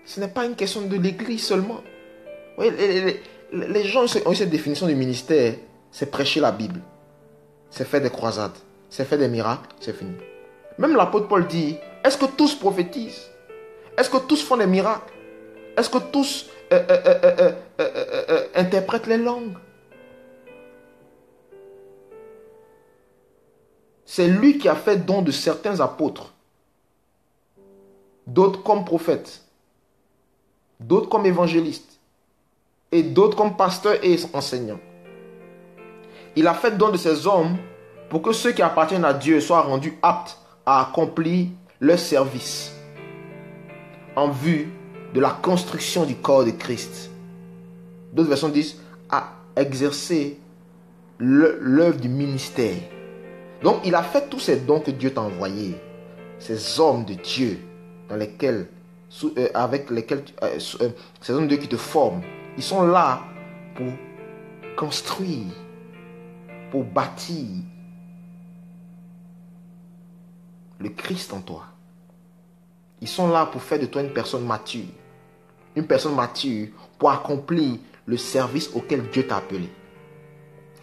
ce n'est pas une question de l'église seulement. Oui, les gens ont eu cette définition du ministère, c'est prêcher la Bible, c'est faire des croisades, c'est faire des miracles, c'est fini. Même l'apôtre Paul dit, est-ce que tous prophétisent? Est-ce que tous font des miracles? Est-ce que tous interprètent les langues? C'est lui qui a fait don de certains apôtres, d'autres comme prophètes, d'autres comme évangélistes, et d'autres comme pasteurs et enseignants. Il a fait don de ces hommes pour que ceux qui appartiennent à Dieu soient rendus aptes à accomplir leur service en vue de la construction du corps de Christ. D'autres versions disent à exercer l'œuvre du ministère. Donc il a fait tous ces dons que Dieu t'a envoyés, ces hommes de Dieu dans lesquels, avec lesquels, ces hommes de Dieu qui te forment, ils sont là pour construire, pour bâtir le Christ en toi. Ils sont là pour faire de toi une personne mature. Une personne mature pour accomplir le service auquel Dieu t'a appelé.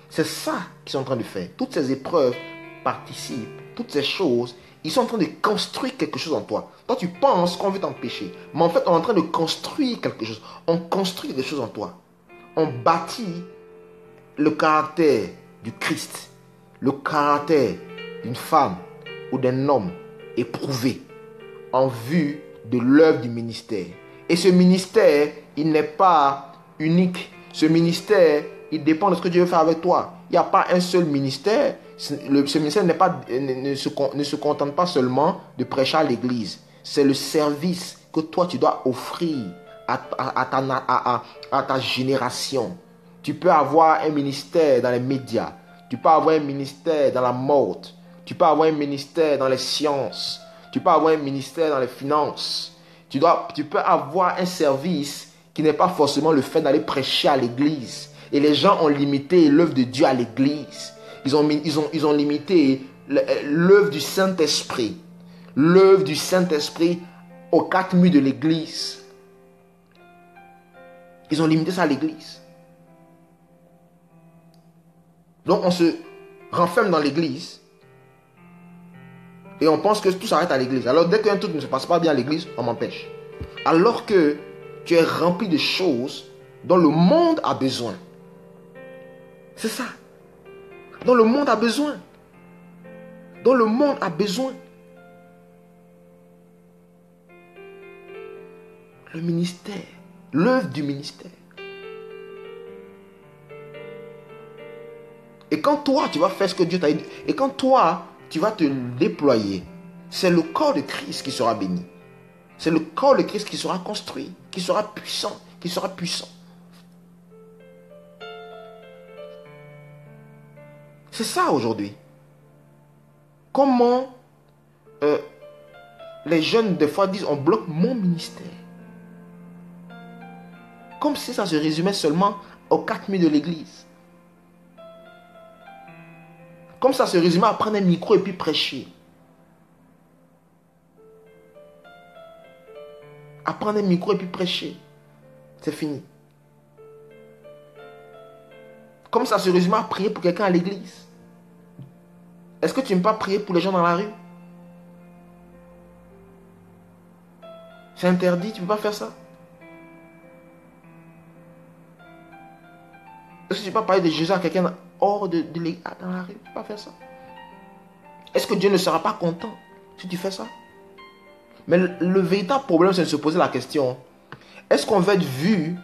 C'est ça qu'ils sont en train de faire. Toutes ces épreuves participent, toutes ces choses, ils sont en train de construire quelque chose en toi. Toi, tu penses qu'on veut t'empêcher. Mais en fait, on est en train de construire quelque chose. On construit quelque chose en toi. On bâtit le caractère du Christ. Le caractère d'une femme ou d'un homme éprouvé en vue de l'œuvre du ministère. Et ce ministère, il n'est pas unique. Ce ministère, il dépend de ce que Dieu veut faire avec toi. Il n'y a pas un seul ministère. Ce ministère ne se contente pas seulement de prêcher à l'église. C'est le service que toi tu dois offrir à ta génération. Tu peux avoir un ministère dans les médias. Tu peux avoir un ministère dans la mode. Tu peux avoir un ministère dans les sciences. Tu peux avoir un ministère dans les finances. Tu peux avoir un service qui n'est pas forcément le fait d'aller prêcher à l'église. Et les gens ont limité l'œuvre de Dieu à l'église. Ils ont limité l'œuvre du Saint-Esprit. L'œuvre du Saint-Esprit aux quatre murs de l'église. Ils ont limité ça à l'église. Donc on se renferme dans l'église et on pense que tout s'arrête à l'église. Alors dès qu'un truc ne se passe pas bien à l'église, on m'empêche. Alors que tu es rempli de choses dont le monde a besoin. C'est ça. Dont le monde a besoin. Dont le monde a besoin. Le ministère. L'œuvre du ministère. Et quand toi, tu vas faire ce que Dieu t'a dit, et quand toi, tu vas te déployer, c'est le corps de Christ qui sera béni. C'est le corps de Christ qui sera construit, qui sera puissant, qui sera puissant. C'est ça aujourd'hui. Comment les jeunes des fois disent on bloque mon ministère. Comme si ça se résumait seulement aux quatre murs de l'église. Comme ça se résumait à prendre un micro et puis prêcher. À prendre un micro et puis prêcher. C'est fini. Comme ça se résumait à prier pour quelqu'un à l'église. Est-ce que tu n'aimes pas prier pour les gens dans la rue? C'est interdit, tu ne peux pas faire ça. Est-ce que tu ne peux pas parler de Jésus à quelqu'un hors de l'église, dans la rue? Tu ne peux pas faire ça. Est-ce que Dieu ne sera pas content si tu fais ça? Mais le véritable problème, c'est de se poser la question, est-ce qu'on veut être vu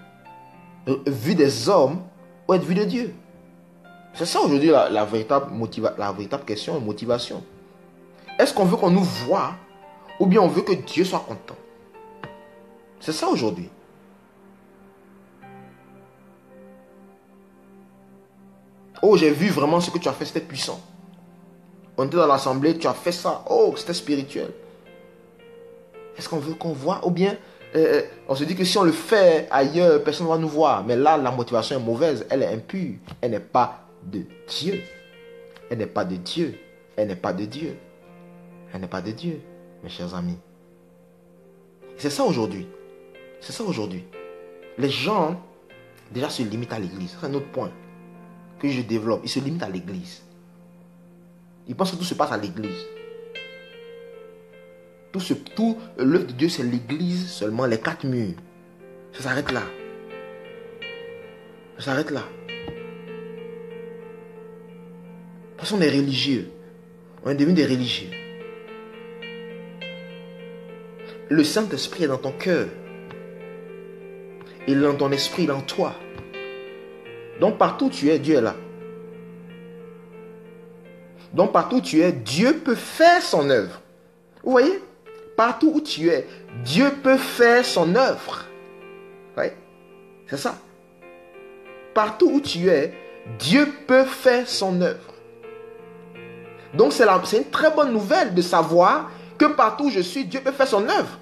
des hommes ou être vu de Dieu? C'est ça aujourd'hui la véritable question et motivation. Est-ce qu'on veut qu'on nous voie ou bien on veut que Dieu soit content? C'est ça aujourd'hui. Oh, j'ai vu vraiment ce que tu as fait, c'était puissant. On était dans l'assemblée, tu as fait ça. Oh, c'était spirituel. Est-ce qu'on veut qu'on voit? Ou bien, on se dit que si on le fait ailleurs, personne ne va nous voir. Mais là, la motivation est mauvaise. Elle est impure. Elle n'est pas de Dieu. Elle n'est pas de Dieu. Elle n'est pas de Dieu. Elle n'est pas de Dieu, mes chers amis. C'est ça aujourd'hui. C'est ça aujourd'hui. Les gens, déjà, se limitent à l'église. C'est un autre point que je développe. Ils se limitent à l'église. Ils pensent que tout se passe à l'église. Tout l'œuvre de Dieu, c'est l'église seulement, les quatre murs. Ça s'arrête là. Ça s'arrête là. Parce qu'on est religieux. On est devenu des religieux. Le Saint-Esprit est dans ton cœur. Il est dans ton esprit, il est en toi. Donc partout où tu es, Dieu est là. Donc partout où tu es, Dieu peut faire son œuvre. Vous voyez? Partout où tu es, Dieu peut faire son œuvre. Vous voyez? C'est ça. Partout où tu es, Dieu peut faire son œuvre. Donc c'est une très bonne nouvelle de savoir que partout où je suis, Dieu peut faire son œuvre.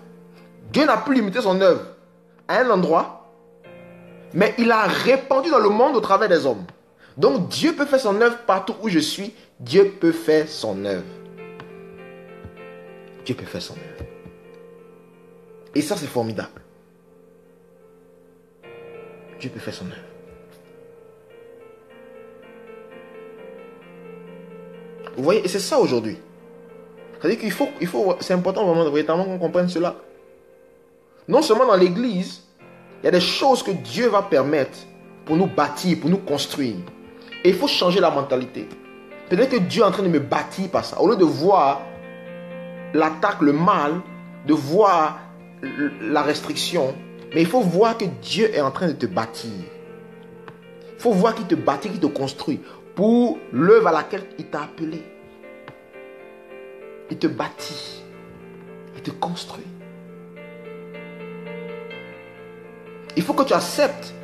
Dieu n'a plus limité son œuvre à un endroit, mais il a répandu dans le monde au travers des hommes. Donc Dieu peut faire son œuvre partout où je suis. Dieu peut faire son œuvre. Dieu peut faire son œuvre. Et ça, c'est formidable. Dieu peut faire son œuvre. Vous voyez, et c'est ça aujourd'hui. C'est-à-dire qu'il faut, c'est important vraiment, véritablement qu'on comprenne cela. Non seulement dans l'église, il y a des choses que Dieu va permettre pour nous bâtir, pour nous construire. Et il faut changer la mentalité. Peut-être que Dieu est en train de me bâtir par ça. Au lieu de voir l'attaque, le mal, de voir la restriction, mais il faut voir que Dieu est en train de te bâtir. Il faut voir qu'il te bâtit, qu'il te construit pour l'œuvre à laquelle il t'a appelé. Il te bâtit. Il te construit. Il faut que tu acceptes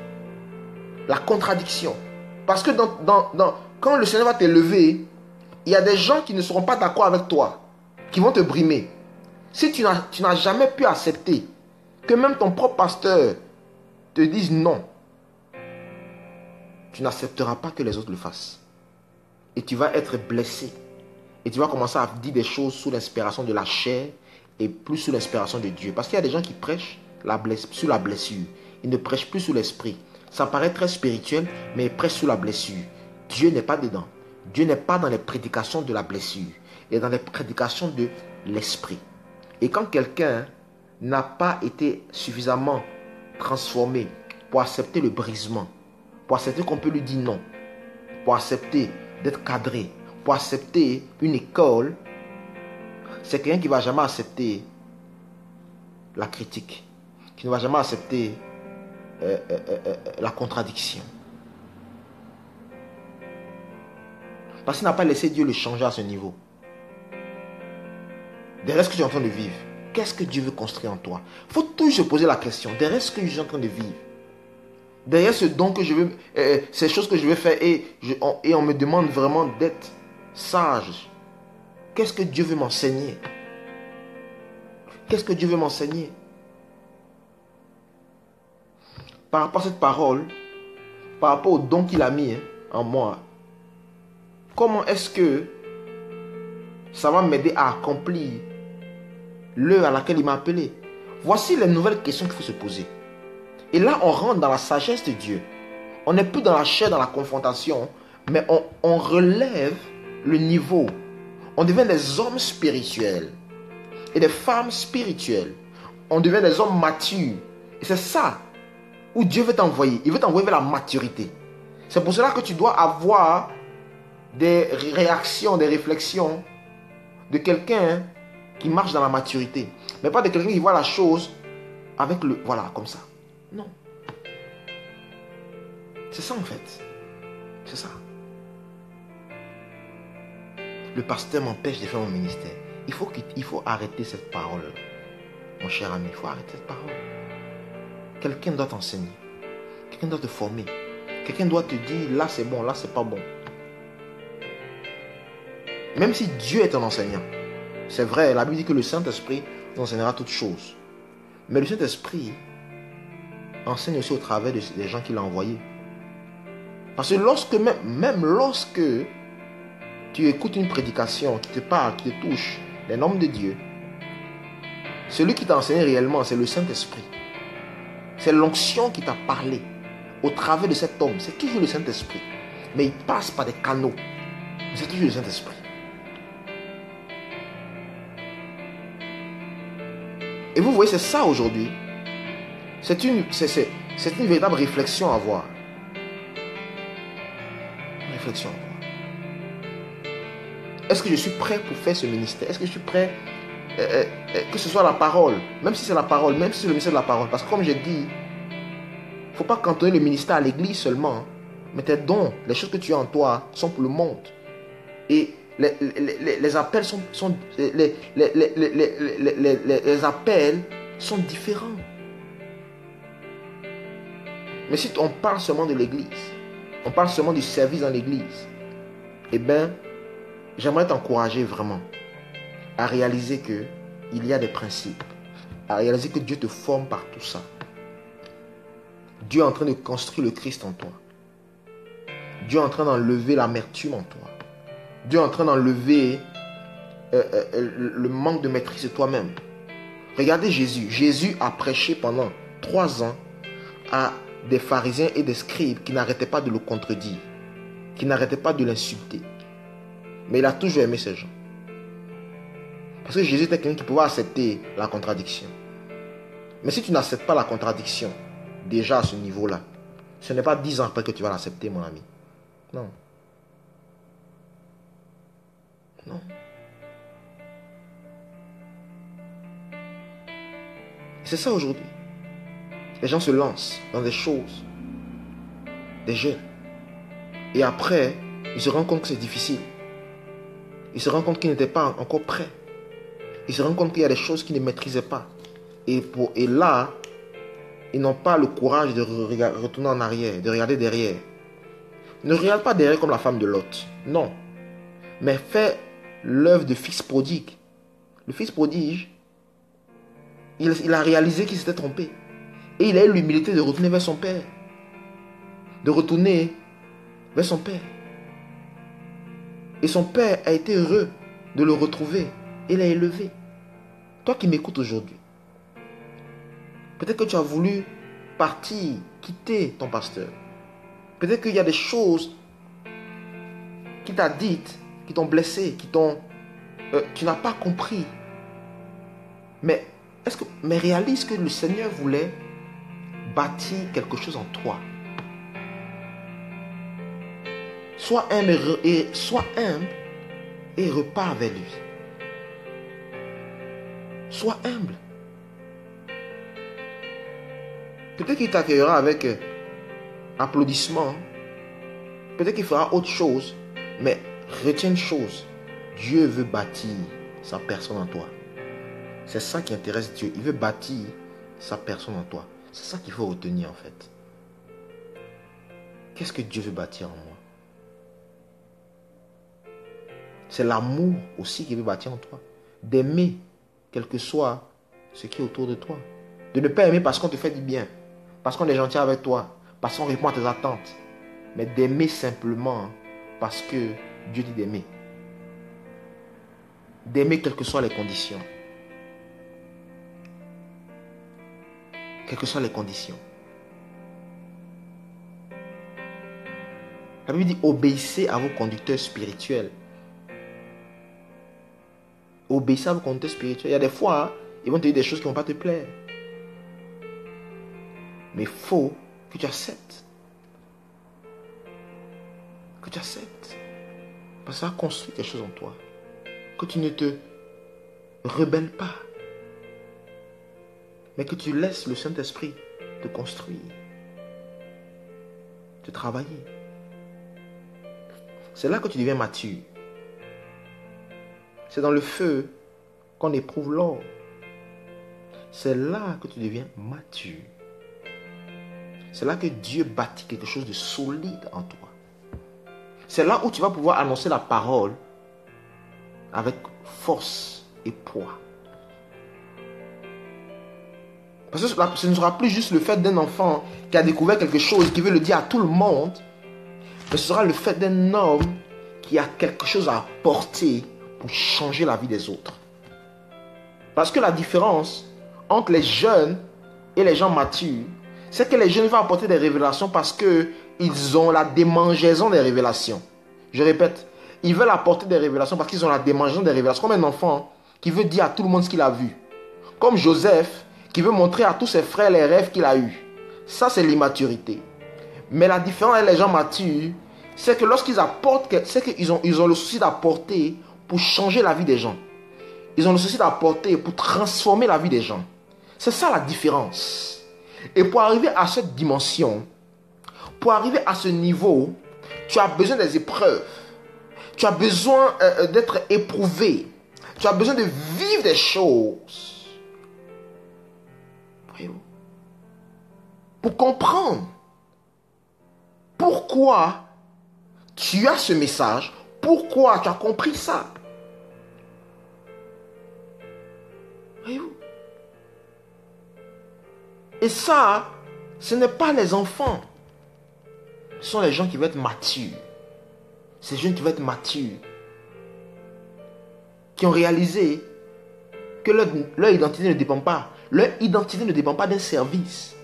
la contradiction. Parce que quand le Seigneur va t'élever, il y a des gens qui ne seront pas d'accord avec toi, qui vont te brimer. Si tu n'as jamais pu accepter que même ton propre pasteur te dise non, tu n'accepteras pas que les autres le fassent. Et tu vas être blessé. Et tu vas commencer à dire des choses sous l'inspiration de la chair et plus sous l'inspiration de Dieu. Parce qu'il y a des gens qui prêchent sous la blessure. Ils ne prêchent plus sous l'esprit. Ça paraît très spirituel, mais ils prêchent sous la blessure. Dieu n'est pas dedans. Dieu n'est pas dans les prédications de la blessure. Il est dans les prédications de l'esprit. Et quand quelqu'un n'a pas été suffisamment transformé pour accepter le brisement, pour accepter qu'on peut lui dire non, pour accepter d'être cadré, pour accepter une école, c'est quelqu'un qui ne va jamais accepter la critique, qui ne va jamais accepter la contradiction. Parce qu'il n'a pas laissé Dieu le changer à ce niveau. Derrière ce que tu es en train de vivre, qu'est-ce que Dieu veut construire en toi? Il faut toujours se poser la question, derrière ce que je suis en train de vivre, derrière ce don que je veux, ces choses que je veux faire, et on me demande vraiment d'être sage. Qu'est-ce que Dieu veut m'enseigner? Qu'est-ce que Dieu veut m'enseigner? Par rapport à cette parole, par rapport au don qu'il a mis en moi, comment est-ce que ça va m'aider à accomplir l'heure à laquelle il m'a appelé? Voici les nouvelles questions qu'il faut se poser. Et là, on rentre dans la sagesse de Dieu. On n'est plus dans la chair, dans la confrontation, mais on relève le niveau. On devient des hommes spirituels et des femmes spirituelles. On devient des hommes matures. Et c'est ça où Dieu veut t'envoyer. Il veut t'envoyer vers la maturité. C'est pour cela que tu dois avoir des réactions, des réflexions de quelqu'un qui marche dans la maturité. Mais pas de quelqu'un qui voit la chose avec le... Voilà, comme ça. Non. C'est ça en fait. C'est ça. Le pasteur m'empêche de faire mon ministère. Il faut arrêter cette parole. Mon cher ami, il faut arrêter cette parole. Quelqu'un doit t'enseigner. Quelqu'un doit te former. Quelqu'un doit te dire, là c'est bon, là c'est pas bon. Même si Dieu est un enseignant. C'est vrai, la Bible dit que le Saint-Esprit nous enseignera toutes choses. Mais le Saint-Esprit enseigne aussi au travers des gens qu'il a envoyés. Parce que même lorsque tu écoutes une prédication qui te parle, qui te touche, les normes de Dieu, celui qui t'a enseigné réellement, c'est le Saint-Esprit. C'est l'onction qui t'a parlé au travers de cet homme. C'est toujours le Saint-Esprit. Mais il passe par des canaux. C'est toujours le Saint-Esprit. Et vous voyez, c'est ça aujourd'hui. C'est une véritable réflexion à avoir. Réflexion à avoir. Est-ce que je suis prêt pour faire ce ministère? Est-ce que je suis prêt, que ce soit la parole, même si c'est la parole, même si c'est le ministère de la parole. Parce que comme j'ai dit, il ne faut pas cantonner le ministère à l'église seulement. Mais tes dons, les choses que tu as en toi, sont pour le monde. Et les appels les appels sont différents. Mais si on parle seulement de l'église, on parle seulement du service dans l'église, eh bien, j'aimerais t'encourager vraiment à réaliser qu'il y a des principes, à réaliser que Dieu te forme par tout ça. Dieu est en train de construire le Christ en toi. Dieu est en train d'enlever l'amertume en toi. Dieu est en train d'enlever le manque de maîtrise de toi-même. Regardez Jésus. Jésus a prêché pendant 3 ans à des pharisiens et des scribes qui n'arrêtaient pas de le contredire, qui n'arrêtaient pas de l'insulter. Mais il a toujours aimé ces gens. Parce que Jésus était quelqu'un qui pouvait accepter la contradiction. Mais si tu n'acceptes pas la contradiction, déjà à ce niveau-là, ce n'est pas 10 ans après que tu vas l'accepter, mon ami. Non. Non. C'est ça aujourd'hui. Les gens se lancent dans des choses, des jeunes. Et après, ils se rendent compte que c'est difficile. Ils se rendent compte qu'ils n'étaient pas encore prêts. Ils se rendent compte qu'il y a des choses qu'ils ne maîtrisaient pas. Et là, ils n'ont pas le courage de retourner en arrière, de regarder derrière. Ne regarde pas derrière comme la femme de Lot. Non. Mais fais l'œuvre de fils prodigue. Le fils prodige, Il a réalisé qu'il s'était trompé. Et il a eu l'humilité de retourner vers son père. De retourner vers son père. Et son père a été heureux de le retrouver et l'a élevé. Toi qui m'écoutes aujourd'hui, peut-être que tu as voulu partir, quitter ton pasteur. Peut-être qu'il y a des choses qui t'a dites, qui t'ont blessé, tu n'as pas compris. Mais réalise que le Seigneur voulait bâtir quelque chose en toi. Sois humble et repars vers lui. Sois humble. Peut-être qu'il t'accueillera avec applaudissements. Peut-être qu'il fera autre chose. Mais retiens une chose. Dieu veut bâtir sa personne en toi. C'est ça qui intéresse Dieu. Il veut bâtir sa personne en toi. C'est ça qu'il faut retenir en fait. Qu'est-ce que Dieu veut bâtir en moi? C'est l'amour aussi qu'il veut bâtir en toi. D'aimer, quel que soit ce qui est autour de toi. De ne pas aimer parce qu'on te fait du bien. Parce qu'on est gentil avec toi. Parce qu'on répond à tes attentes. Mais d'aimer simplement parce que Dieu dit d'aimer. D'aimer quelles que soient les conditions. Quelles que soient les conditions. La Bible dit obéissez à vos conducteurs spirituels. Obéissez à vos conducteurs spirituels. Il y a des fois, ils vont te dire des choses qui ne vont pas te plaire. Mais il faut que tu acceptes. Que tu acceptes. Parce que ça a construit quelque chose en toi. Que tu ne te rebelles pas. Mais que tu laisses le Saint-Esprit te construire. Te travailler. C'est là que tu deviens mature. C'est dans le feu qu'on éprouve l'or. C'est là que tu deviens mature. C'est là que Dieu bâtit quelque chose de solide en toi. C'est là où tu vas pouvoir annoncer la parole avec force et poids. Parce que ce ne sera plus juste le fait d'un enfant qui a découvert quelque chose, qui veut le dire à tout le monde, mais ce sera le fait d'un homme qui a quelque chose à apporter pour changer la vie des autres. Parce que la différence entre les jeunes et les gens matures, c'est que les jeunes vont apporter des révélations parce qu'ils ont la démangeaison des révélations. Je répète, ils veulent apporter des révélations parce qu'ils ont la démangeaison des révélations. Comme un enfant qui veut dire à tout le monde ce qu'il a vu. Comme Joseph qui veut montrer à tous ses frères les rêves qu'il a eus. Ça, c'est l'immaturité. Mais la différence avec les gens matures, c'est que lorsqu'ils apportent, c'est qu'ils ont le souci d'apporter pour changer la vie des gens. Ils ont le souci d'apporter pour transformer la vie des gens. C'est ça la différence. Et pour arriver à cette dimension, pour arriver à ce niveau, tu as besoin des épreuves. Tu as besoin d'être éprouvé. Tu as besoin de vivre des choses. Voyez-vous? Pour comprendre pourquoi tu as ce message, pourquoi tu as compris ça. Voyez-vous? Et ça, ce n'est pas les enfants. Ce sont les gens qui vont être matures. Ces jeunes qui vont être matures. Qui ont réalisé que leur identité ne dépend pas. Leur identité ne dépend pas d'un service.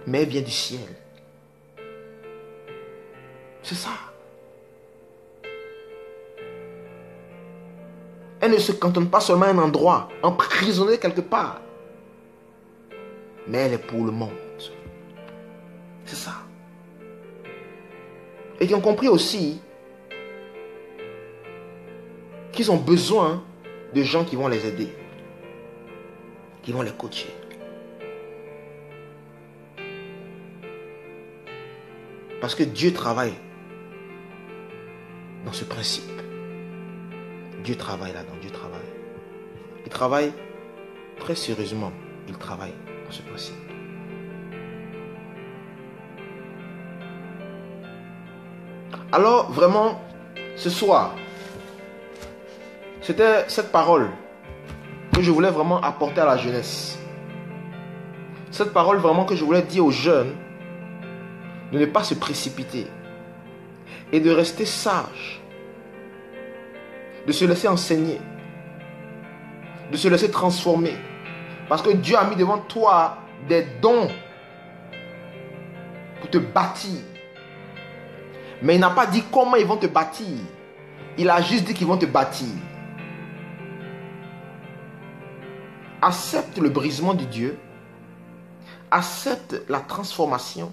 Mais elle vient du ciel. C'est ça. Elle ne se cantonne pas seulement à un endroit, emprisonnée quelque part. Mais elle est pour le monde. C'est ça. Et qui ont compris aussi qu'ils ont besoin de gens qui vont les aider, qui vont les coacher. Parce que Dieu travaille dans ce principe. Dieu travaille là-dedans, Dieu travaille. Il travaille très sérieusement. Il travaille dans ce principe. Alors, vraiment, ce soir, c'était cette parole que je voulais vraiment apporter à la jeunesse. cette parole vraiment que je voulais dire aux jeunes, de ne pas se précipiter et de rester sage, de se laisser enseigner, de se laisser transformer. Parce que Dieu a mis devant toi des dons pour te bâtir. Mais il n'a pas dit comment ils vont te bâtir. Il a juste dit qu'ils vont te bâtir. Accepte le brisement de Dieu. Accepte la transformation.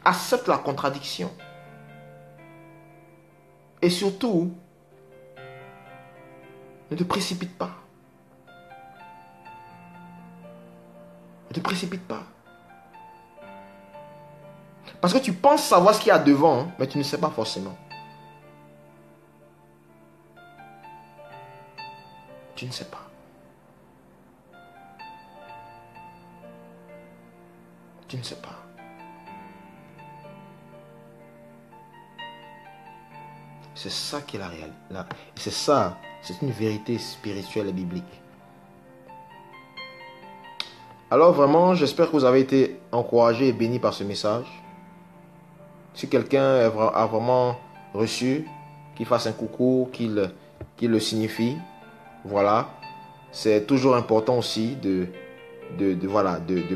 Accepte la contradiction. Et surtout, ne te précipite pas. Ne te précipite pas. Parce que tu penses savoir ce qu'il y a devant, mais tu ne sais pas forcément. Tu ne sais pas. Tu ne sais pas. C'est ça qui est la réalité. C'est ça, c'est une vérité spirituelle et biblique. Alors vraiment, j'espère que vous avez été encouragés et bénis par ce message. Si quelqu'un a vraiment reçu, qu'il fasse un coucou, qu'il le signifie. Voilà. C'est toujours important aussi de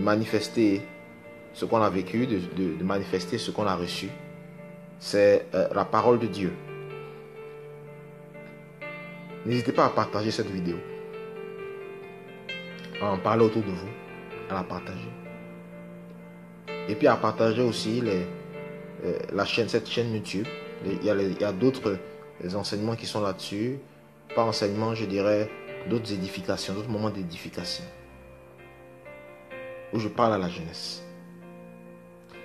manifester ce qu'on a vécu, de manifester ce qu'on a reçu. C'est la parole de Dieu. N'hésitez pas à partager cette vidéo, à en parler autour de vous, à la partager. Et puis à partager aussi cette chaîne YouTube. Il y a d'autres enseignements qui sont là-dessus. Pas enseignements, je dirais, d'autres édifications, d'autres moments d'édification. Où je parle à la jeunesse.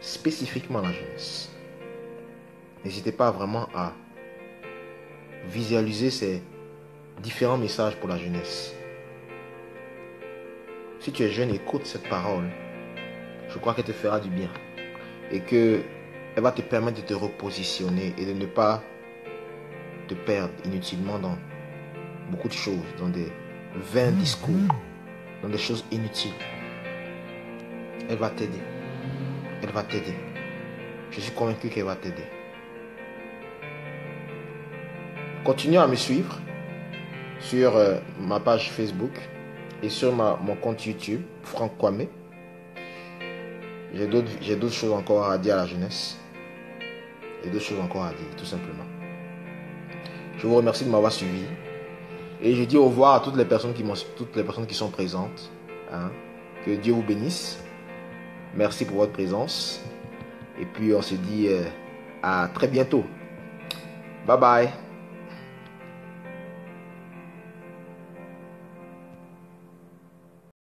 Spécifiquement à la jeunesse. N'hésitez pas vraiment à visualiser ces différents messages pour la jeunesse. Si tu es jeune, écoute cette parole. Je crois qu'elle te fera du bien. Et qu'elle va te permettre de te repositionner et de ne pas te perdre inutilement dans beaucoup de choses, dans des vains discours, dans des choses inutiles. Elle va t'aider. Elle va t'aider. Je suis convaincu qu'elle va t'aider. Continuez à me suivre sur ma page Facebook et sur mon compte YouTube, Franck Kwame. J'ai d'autres choses encore à dire à la jeunesse. Et d'autres choses encore à dire, tout simplement. Je vous remercie de m'avoir suivi. Et je dis au revoir à toutes les personnes qui sont présentes. Hein. Que Dieu vous bénisse. Merci pour votre présence. Et puis on se dit à très bientôt. Bye bye.